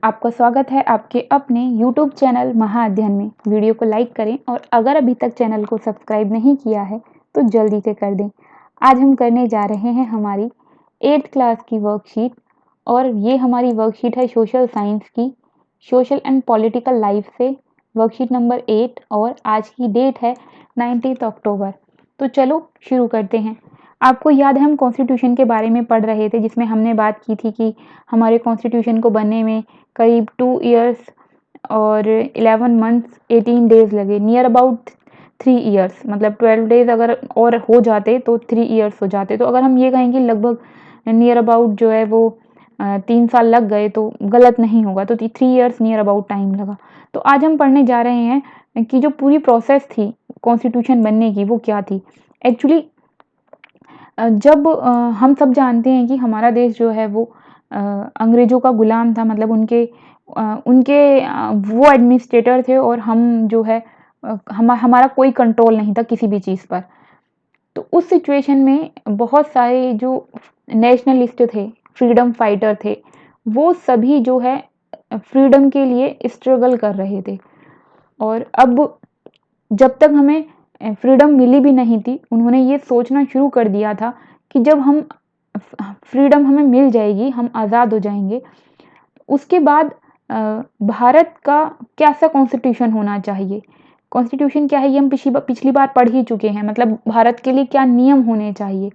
आपका स्वागत है आपके अपने YouTube चैनल महाअध्ययन में। वीडियो को लाइक करें और अगर अभी तक चैनल को सब्सक्राइब नहीं किया है तो जल्दी से कर दें। आज हम करने जा रहे हैं हमारी 8th क्लास की वर्कशीट और ये हमारी वर्कशीट है सोशल साइंस की, सोशल एंड पॉलिटिकल लाइफ से वर्कशीट नंबर 8 और आज की डेट है 19 अक्टूबर। तो चलो शुरू करते हैं। आपको याद है हम कॉन्स्टिट्यूशन के बारे में पढ़ रहे थे जिसमें हमने बात की थी कि हमारे कॉन्स्टिट्यूशन को बनने में करीब 2 इयर्स और 11 मंथ्स 18 डेज लगे, नियर अबाउट 3 इयर्स, मतलब 12 डेज अगर और हो जाते तो 3 इयर्स हो जाते। तो अगर हम ये कहें कि लगभग नियर अबाउट जो है वो 3 साल लग गए तो गलत नहीं होगा, तो 3 इयर्स नियर अबाउट टाइम लगा। तो आज हम पढ़ने जा रहे हैं कि जो पूरी प्रोसेस थी कॉन्स्टिट्यूशन बनने की वो क्या थी। एक्चुअली जब हम सब जानते हैं कि हमारा देश जो है वो अंग्रेज़ों का गुलाम था, मतलब उनके वो एडमिनिस्ट्रेटर थे और हम जो है हमारा कोई कंट्रोल नहीं था किसी भी चीज़ पर। तो उस सिचुएशन में बहुत सारे जो नेशनलिस्ट थे, फ्रीडम फाइटर थे, वो सभी जो है फ्रीडम के लिए स्ट्रगल कर रहे थे। और अब जब तक हमें फ्रीडम मिली भी नहीं थी, उन्होंने ये सोचना शुरू कर दिया था कि जब हम फ्रीडम हमें मिल जाएगी, हम आज़ाद हो जाएंगे, उसके बाद भारत का कैसा कॉन्स्टिट्यूशन होना चाहिए। कॉन्स्टिट्यूशन क्या है ये हम पिछली बार पढ़ ही चुके हैं, मतलब भारत के लिए क्या नियम होने चाहिए,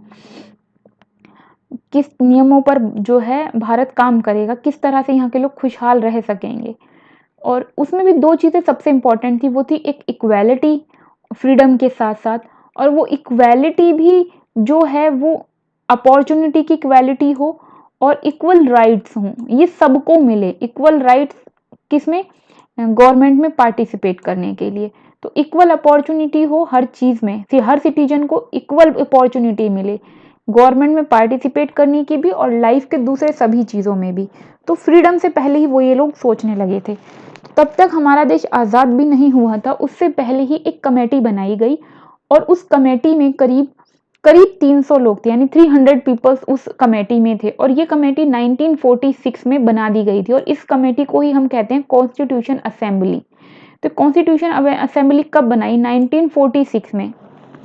किस नियमों पर जो है भारत काम करेगा, किस तरह से यहाँ के लोग खुशहाल रह सकेंगे। और उसमें भी 2 चीज़ें सबसे इम्पोर्टेंट थी, वो थी एक इक्वालिटी फ्रीडम के साथ साथ, और वो इक्वालिटी भी जो है वो अपॉर्चुनिटी की इक्वालिटी हो और इक्वल राइट्स हों, ये सबको मिले। इक्वल राइट्स किसमें? गवर्नमेंट में पार्टिसिपेट करने के लिए। तो इक्वल अपॉर्चुनिटी हो हर चीज़ में, हर सिटीजन को इक्वल अपॉर्चुनिटी मिले गवर्नमेंट में पार्टिसिपेट करने की भी और लाइफ के दूसरे सभी चीज़ों में भी। तो फ्रीडम से पहले ही वो ये लोग सोचने लगे थे। तब तक हमारा देश आज़ाद भी नहीं हुआ था, उससे पहले ही एक कमेटी बनाई गई और उस कमेटी में करीब 300 लोग थे, यानी 300 पीपल्स उस कमेटी में थे। और ये कमेटी 1946 में बना दी गई थी और इस कमेटी को ही हम कहते हैं कॉन्स्टिट्यूशन असेंबली। तो कॉन्स्टिट्यूशन असेंबली कब बनाई? 1946 में,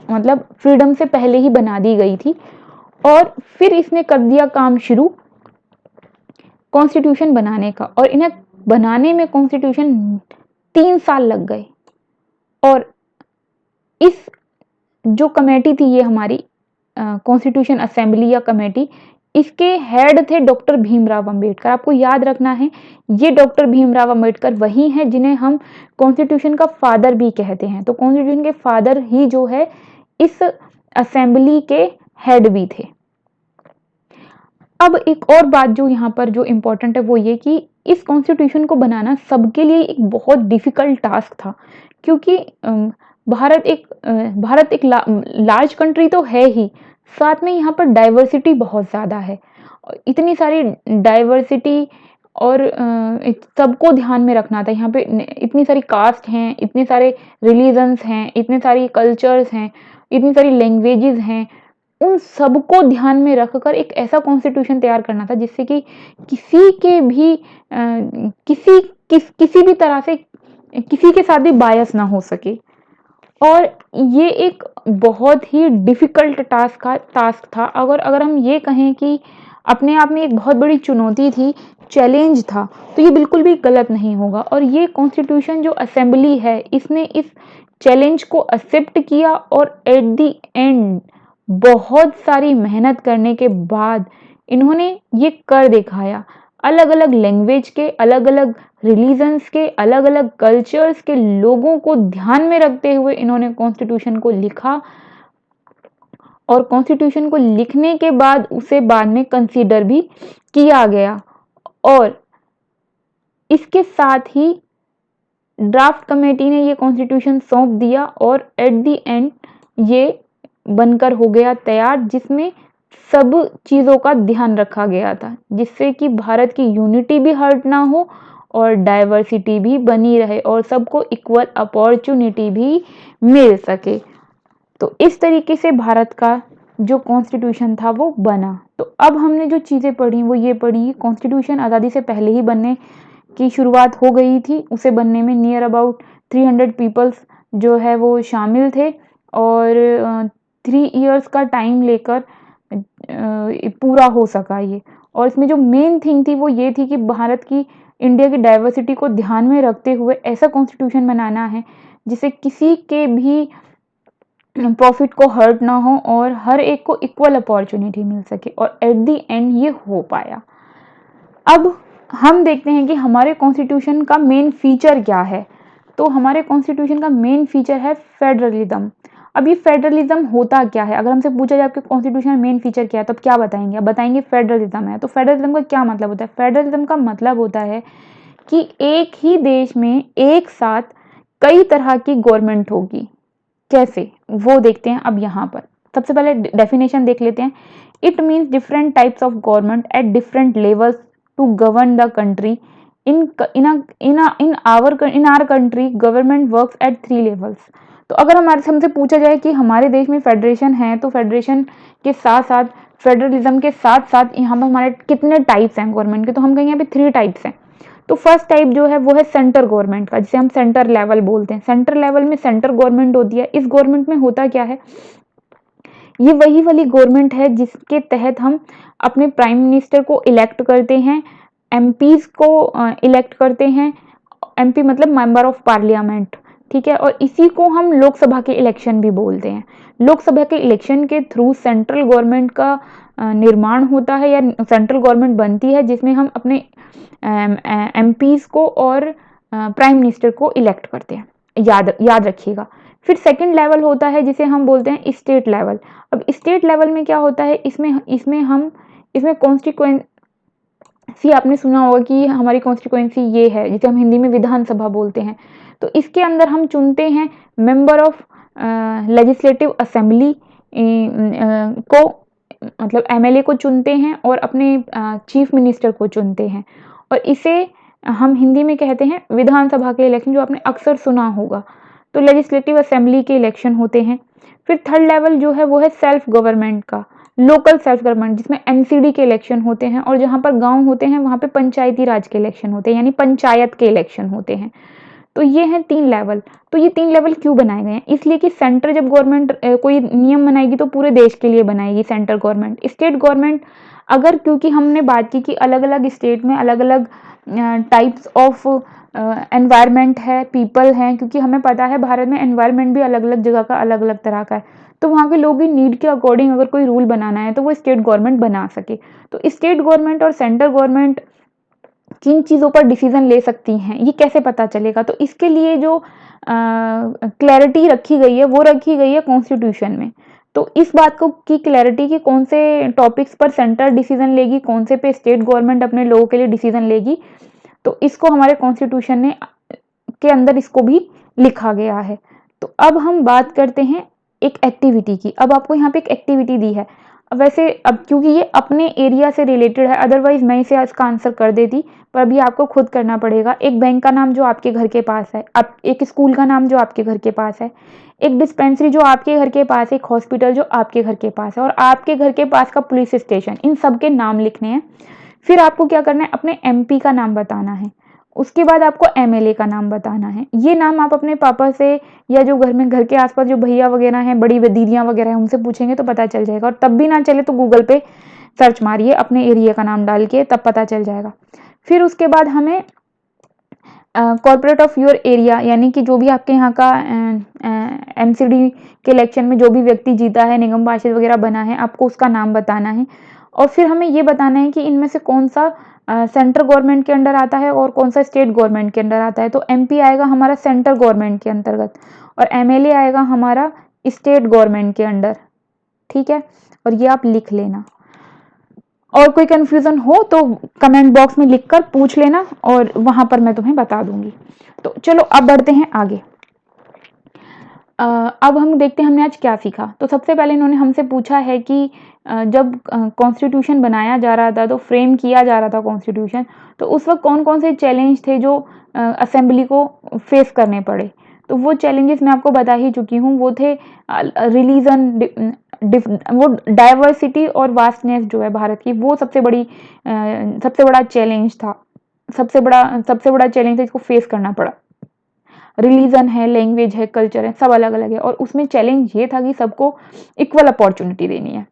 मतलब फ्रीडम से पहले ही बना दी गई थी। और फिर इसने कर दिया काम शुरू कॉन्स्टिट्यूशन बनाने का, और इन्हें बनाने में कॉन्स्टिट्यूशन 3 साल लग गए। और इस जो कमेटी थी ये हमारी कॉन्स्टिट्यूशन असेंबली या कमेटी, इसके हेड थे डॉक्टर भीमराव अंबेडकर। आपको याद रखना है ये डॉक्टर भीमराव अंबेडकर वही हैं जिन्हें हम कॉन्स्टिट्यूशन का फादर भी कहते हैं। तो कॉन्स्टिट्यूशन के फादर ही जो है इस असेंबली के हेड भी थे। अब एक और बात जो यहाँ पर जो इम्पोर्टेंट है वो ये कि इस कॉन्स्टिट्यूशन को बनाना सबके लिए एक बहुत डिफिकल्ट टास्क था, क्योंकि भारत एक लार्ज कंट्री तो है ही, साथ में यहाँ पर डाइवर्सिटी बहुत ज़्यादा है। इतनी सारी डाइवर्सिटी और सबको ध्यान में रखना था। यहाँ पे इतनी सारी कास्ट हैं, इतने सारे रिलीजन्स हैं, इतने सारी कल्चर्स हैं, इतनी सारी लैंग्वेजेस हैं, उन सबको ध्यान में रखकर एक ऐसा कॉन्स्टिट्यूशन तैयार करना था जिससे कि किसी के भी किसी भी तरह से किसी के साथ भी बायस ना हो सके। और ये एक बहुत ही डिफिकल्ट टास्क था। अगर हम ये कहें कि अपने आप में एक बहुत बड़ी चुनौती थी, चैलेंज था, तो ये बिल्कुल भी गलत नहीं होगा। और ये कॉन्स्टिट्यूशन जो असेंबली है इसने इस चैलेंज को एक्सेप्ट किया और एट द एंड बहुत सारी मेहनत करने के बाद इन्होंने ये कर दिखाया। अलग अलग लैंग्वेज के, अलग अलग रिलीजन्स के, अलग अलग कल्चर्स के लोगों को ध्यान में रखते हुए इन्होंने कॉन्स्टिट्यूशन को लिखा। और कॉन्स्टिट्यूशन को लिखने के बाद उसे बाद में कंसीडर भी किया गया। और इसके साथ ही ड्राफ्ट कमेटी ने ये कॉन्स्टिट्यूशन सौंप दिया और एट द एंड ये बनकर हो गया तैयार, जिसमें सब चीज़ों का ध्यान रखा गया था जिससे कि भारत की यूनिटी भी हर्ट ना हो और डाइवर्सिटी भी बनी रहे और सबको इक्वल अपॉर्चुनिटी भी मिल सके। तो इस तरीके से भारत का जो कॉन्स्टिट्यूशन था वो बना। तो अब हमने जो चीज़ें पढ़ी वो ये पढ़ी, कॉन्स्टिट्यूशन आज़ादी से पहले ही बनने की शुरुआत हो गई थी उसे बनने में। नियर अबाउट 300 पीपल्स जो है वो शामिल थे और 3 इयर्स का टाइम लेकर पूरा हो सका ये। और इसमें जो मेन थिंग थी वो ये थी कि भारत की, इंडिया की डाइवर्सिटी को ध्यान में रखते हुए ऐसा कॉन्स्टिट्यूशन बनाना है जिससे किसी के भी प्रॉफिट को हर्ट ना हो और हर एक को इक्वल अपॉर्चुनिटी मिल सके, और एट द एंड ये हो पाया। अब हम देखते हैं कि हमारे कॉन्स्टिट्यूशन का मेन फीचर क्या है। तो हमारे कॉन्स्टिट्यूशन का मेन फीचर है फेडरलिज्म। अब ये फेडरलिज्म होता क्या है? अगर हमसे पूछा जाए आपके कॉन्स्टिट्यूशन में मेन फीचर क्या है, तो आप क्या बताएंगे? आप बताएंगे फेडरलिज्म है। तो फेडरलिज्म का क्या मतलब होता है? फेडरलिज्म का मतलब होता है कि एक ही देश में एक साथ कई तरह की गवर्नमेंट होगी। कैसे, वो देखते हैं अब यहाँ पर। सबसे पहले डेफिनेशन देख लेते हैं। It means different types of government at different levels to govern the country. in our country government works at 3 levels। तो अगर हमसे पूछा जाए कि हमारे देश में फेडरेशन है, तो फेडरेशन के साथ साथ, फेडरलिज्म के साथ साथ यहाँ पर हमारे कितने टाइप्स हैं गवर्नमेंट के? तो हम कहेंगे अभी 3 टाइप्स हैं। तो फर्स्ट टाइप जो है वो है सेंटर गवर्नमेंट का, जिसे हम सेंटर लेवल बोलते हैं। सेंटर लेवल में सेंटर गवर्नमेंट होती है। इस गवर्नमेंट में होता क्या है, ये वही वाली गवर्नमेंट है जिसके तहत हम अपने प्राइम मिनिस्टर को इलेक्ट करते हैं, एमपीज को इलेक्ट करते हैं। एमपी मतलब मेंबर ऑफ पार्लियामेंट, ठीक है। और इसी को हम लोकसभा के इलेक्शन भी बोलते हैं। लोकसभा के इलेक्शन के थ्रू सेंट्रल गवर्नमेंट का निर्माण होता है या सेंट्रल गवर्नमेंट बनती है, जिसमें हम अपने एमपीज को और प्राइम मिनिस्टर को इलेक्ट करते हैं। याद रखिएगा। फिर सेकंड लेवल होता है जिसे हम बोलते हैं स्टेट लेवल। अब स्टेट लेवल में क्या होता है, इसमें कॉन्स्टिट्यूएंसी, आपने सुना होगा कि हमारी कॉन्स्टिट्यूएंसी ये है, जिसे हम हिंदी में विधानसभा बोलते हैं। तो इसके अंदर हम चुनते हैं मेंबर ऑफ लेजिस्लेटिव असेंबली को, मतलब एमएलए को चुनते हैं और अपने चीफ मिनिस्टर को चुनते हैं। और इसे हम हिंदी में कहते हैं विधानसभा के इलेक्शन, जो आपने अक्सर सुना होगा। तो लेजिस्लेटिव असेंबली के इलेक्शन होते हैं। फिर थर्ड लेवल जो है वो है सेल्फ गवर्नमेंट का, लोकल सेल्फ गवर्नमेंट, जिसमें एमसीडी के इलेक्शन होते हैं, और जहाँ पर गांव होते हैं वहाँ पे पंचायती राज के इलेक्शन होते हैं, यानी पंचायत के इलेक्शन होते हैं। तो ये हैं 3 लेवल। तो ये 3 लेवल क्यों बनाए गए हैं? इसलिए कि सेंटर जब गवर्नमेंट कोई नियम बनाएगी तो पूरे देश के लिए बनाएगी सेंटर गवर्नमेंट। स्टेट गवर्नमेंट, अगर, क्योंकि हमने बात की कि अलग अलग स्टेट में अलग अलग टाइप्स ऑफ एनवायरनमेंट है, पीपल हैं, क्योंकि हमें पता है भारत में एनवायरनमेंट भी अलग अलग जगह का अलग अलग तरह का है। तो वहाँ के लोगों की नीड के अकॉर्डिंग अगर कोई रूल बनाना है तो वो स्टेट गवर्नमेंट बना सके। तो स्टेट गवर्नमेंट और सेंट्रल गवर्नमेंट किन चीज़ों पर डिसीजन ले सकती हैं, ये कैसे पता चलेगा? तो इसके लिए जो क्लैरिटी रखी गई है वो रखी गई है कॉन्स्टिट्यूशन में। तो इस बात को की क्लैरिटी कि कौन से टॉपिक्स पर सेंटर डिसीजन लेगी, कौन से पे स्टेट गवर्नमेंट अपने लोगों के लिए डिसीजन लेगी, तो इसको हमारे कॉन्स्टिट्यूशन ने के अंदर इसको भी लिखा गया है। तो अब हम बात करते हैं एक एक्टिविटी की। अब आपको यहाँ पे एक एक्टिविटी दी है। वैसे अब क्योंकि ये अपने एरिया से रिलेटेड है, अदरवाइज मैं इसे इसका आंसर कर देती, पर अभी आपको खुद करना पड़ेगा। एक बैंक का नाम जो आपके घर के पास है, अब एक स्कूल का नाम जो आपके घर के पास है, एक डिस्पेंसरी जो आपके घर के पास है, एक हॉस्पिटल जो आपके घर के पास है, और आपके घर के पास का पुलिस स्टेशन, इन सब के नाम लिखने हैं। फिर आपको क्या करना है, अपने एमपी का नाम बताना है। उसके बाद आपको एमएलए का नाम बताना है। ये नाम आप अपने पापा से या जो घर के आसपास जो भैया वगैरह हैं, बड़ी दीदियाँ वगैरह हैं, उनसे पूछेंगे तो पता चल जाएगा। और तब भी ना चले तो गूगल पे सर्च मारिए अपने एरिया का नाम डाल के, तब पता चल जाएगा। फिर उसके बाद हमें कॉर्पोरेट ऑफ योर एरिया, यानी कि जो भी आपके यहाँ का एमसीडी के इलेक्शन में जो भी व्यक्ति जीता है, निगम पार्षद वगैरह बना है, आपको उसका नाम बताना है। और फिर हमें ये बताना है कि इनमें से कौन सा सेंट्रल गवर्नमेंट के अंडर आता है और कौन सा स्टेट गवर्नमेंट के अंडर आता है। तो एमपी आएगा हमारा सेंट्रल गवर्नमेंट के अंतर्गत, और एमएलए आएगा हमारा स्टेट गवर्नमेंट के अंडर, ठीक है। और ये आप लिख लेना। और कोई कंफ्यूजन हो तो कमेंट बॉक्स में लिखकर पूछ लेना, और वहां पर मैं तुम्हें बता दूंगी। तो चलो अब बढ़ते हैं आगे। अब हम देखते हैं हमने आज क्या सीखा। तो सबसे पहले इन्होंने हमसे पूछा है कि जब कॉन्स्टिट्यूशन बनाया जा रहा था, तो फ्रेम किया जा रहा था कॉन्स्टिट्यूशन, तो उस वक्त कौन कौन से चैलेंज थे जो असेंबली को फेस करने पड़े। तो वो चैलेंजेस मैं आपको बता ही चुकी हूँ। वो थे रिलीजन, वो डाइवर्सिटी और वास्टनेस जो है भारत की, वो सबसे बड़ा चैलेंज था। सबसे बड़ा चैलेंज है, इसको फेस करना पड़ा। रिलीजन है, लैंग्वेज है, कल्चर है, सब अलग अलग है, और उसमें चैलेंज ये था कि सबको इक्वल अपॉर्चुनिटी देनी है।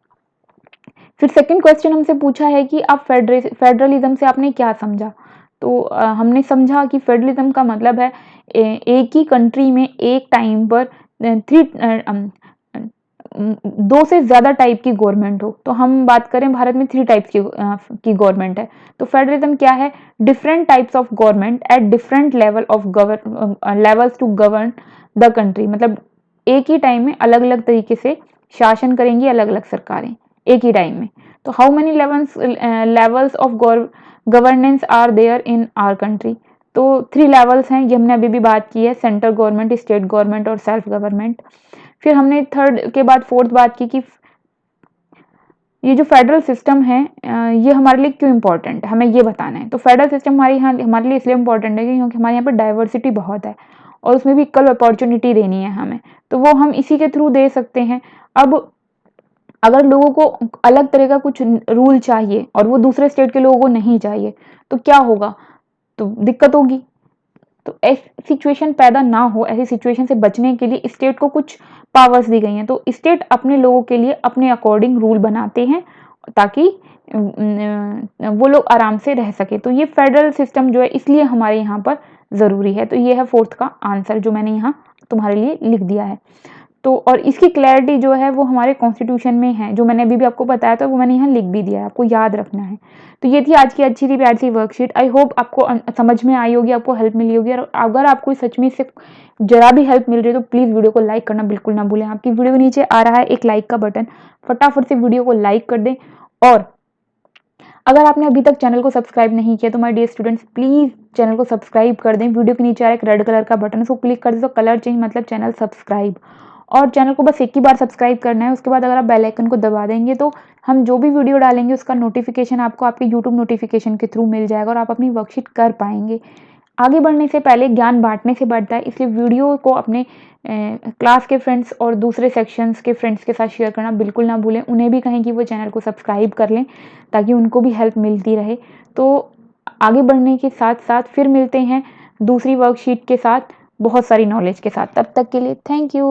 फिर सेकंड क्वेश्चन हमसे पूछा है कि आप फेडरलिज्म से आपने क्या समझा। तो हमने समझा कि फेडरलिज्म का मतलब है एक ही कंट्री में एक टाइम पर दो से ज़्यादा टाइप की गवर्नमेंट हो। तो हम बात करें भारत में 3 टाइप्स की गवर्नमेंट है। तो फेडरलिज्म क्या है? Different types of government at different levels to govern the country. मतलब एक ही टाइम में अलग अलग तरीके से शासन करेंगी अलग अलग सरकारें एक ही टाइम में। तो how many levels of governance are there in our country. तो 3 लेवल्स हैं, ये हमने अभी भी बात की है, सेंट्रल गवर्नमेंट, स्टेट गवर्नमेंट और सेल्फ गवर्नमेंट। फिर हमने थर्ड के बाद फोर्थ बात की कि ये जो फेडरल सिस्टम है ये हमारे लिए क्यों इम्पोर्टेंट है, हमें ये बताना है। तो फेडरल सिस्टम हमारे लिए इसलिए इम्पोर्टेंट है क्योंकि हमारे यहाँ पर डाइवर्सिटी बहुत है और उसमें भी इक्वल अपॉर्चुनिटी देनी है हमें, तो वो हम इसी के थ्रू दे सकते हैं। अब अगर लोगों को अलग तरह का कुछ रूल चाहिए और वो दूसरे स्टेट के लोगों को नहीं चाहिए तो क्या होगा? तो दिक्कत होगी। तो ऐसी सिचुएशन पैदा ना हो, ऐसी सिचुएशन से बचने के लिए स्टेट को कुछ पावर्स दी गई हैं। तो स्टेट अपने लोगों के लिए अपने अकॉर्डिंग रूल बनाते हैं ताकि वो लोग आराम से रह सके। तो ये फेडरल सिस्टम जो है इसलिए हमारे यहाँ पर ज़रूरी है। तो ये है फोर्थ का आंसर जो मैंने यहाँ तुम्हारे लिए लिख दिया है। तो और इसकी क्लैरिटी जो है वो हमारे कॉन्स्टिट्यूशन में है, जो मैंने अभी भी आपको बताया था वो मैंने यहाँ लिख भी दिया है, आपको याद रखना है। तो ये थी आज की अच्छी सी प्यारी सी वर्कशीट। आई होप आपको समझ में आई होगी, आपको हेल्प मिली होगी। और अगर आपको सच में इससे जरा भी हेल्प मिल रही है तो प्लीज़ वीडियो को लाइक करना बिल्कुल ना भूलें। आपकी वीडियो के नीचे आ रहा है एक लाइक का बटन, फटाफट से वीडियो को लाइक कर दें। और अगर आपने अभी तक चैनल को सब्सक्राइब नहीं किया तो my dear students please channel को सब्सक्राइब कर दें। वीडियो के नीचे आ रहा एक रेड कलर का बटन, उसको क्लिक कर दें तो कलर चेंज मतलब चैनल सब्सक्राइब। और चैनल को बस एक ही बार सब्सक्राइब करना है, उसके बाद अगर आप बेल आइकन को दबा देंगे तो हम जो भी वीडियो डालेंगे उसका नोटिफिकेशन आपको आपके यूट्यूब नोटिफिकेशन के थ्रू मिल जाएगा और आप अपनी वर्कशीट कर पाएंगे। आगे बढ़ने से पहले ज्ञान बांटने से बढ़ता है, इसलिए वीडियो को अपने क्लास के फ्रेंड्स और दूसरे सेक्शंस के फ्रेंड्स के साथ शेयर करना बिल्कुल ना भूलें। उन्हें भी कहें कि वो चैनल को सब्सक्राइब कर लें ताकि उनको भी हेल्प मिलती रहे। तो आगे बढ़ने के साथ साथ फिर मिलते हैं दूसरी वर्कशीट के साथ बहुत सारी नॉलेज के साथ। तब तक के लिए थैंक यू।